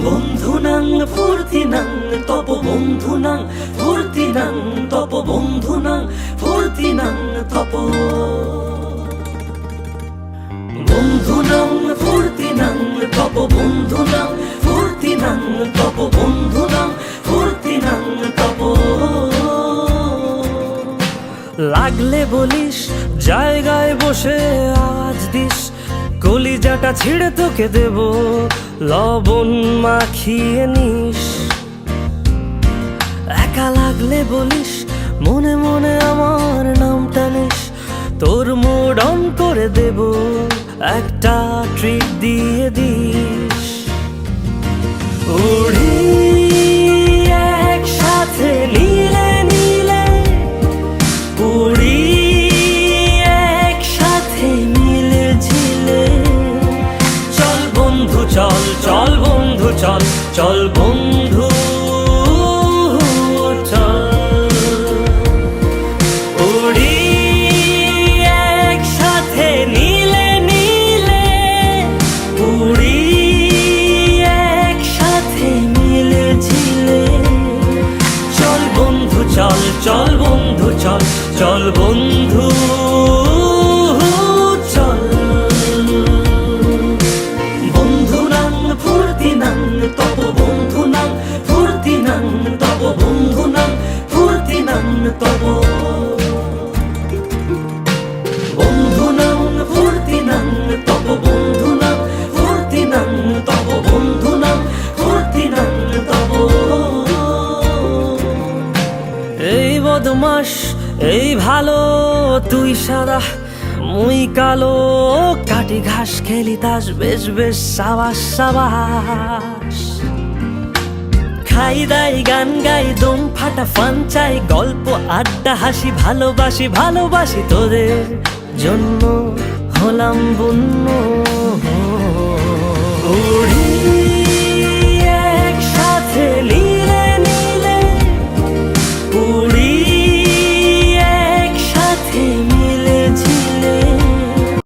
বন্ধুনাং ফুর্তিনাং তপ বন্ধুনাং ফুর্তিনাং তপ বন্ধুনাং ফুর্তিনাং তপ বন্ধুনাং ফুর্তিনাং তপ বন্ধুনাং ফুর্তিনাং তপ বন্ধুনাং ফুর্তিনাং তপ লাগলে বলিস জায়গায় বসে আওয়াজ দিস কলিজাটা ছিঁড়ে তোকে দেব লবণ মাখিয়ে নিস একা লাগলে বলিস মনে মনে আমার নামটা নিস তোর মুড অন করে দেব একটা ট্রিট দিয়ে দিস উড়ি একসাথে নীলে নীলে উড়ি একসাথে মিলে ঝিলে চল বন্ধু চল চল বন্ধু চল চল বন্ধু চল উড়ি একসাথে নীলে নীলে উড়ি একসাথে মিলে ঝিলে চল বন্ধু চল চল বন্ধু চল চল বন্ধু চল বন্ধুনাং ফুর্তিনাং তপ বন্ধুনাং ফুর্তিনাং তপ বন্ধুনাং ফুর্তিনাং তপ বন্ধুনাং ফুর্তিনাং তপ বন্ধুনাং ফুর্তিনাং তপ বন্ধুনাং ফুর্তিনাং তপ এই বদমাস এই ভালো তুই সাদা মুই কালো কাটি ঘাস খেলি তাস বেশ বেশ সাবাস সাবাস খাই দাই গান গাই দম ফাটা ফান চাই গল্প আড্ডা হাসি ভালোবাসি ভালোবাসি তোদের জন্য হলাম বন্য উড়ি একসাথে নীলে নীলে উড়ি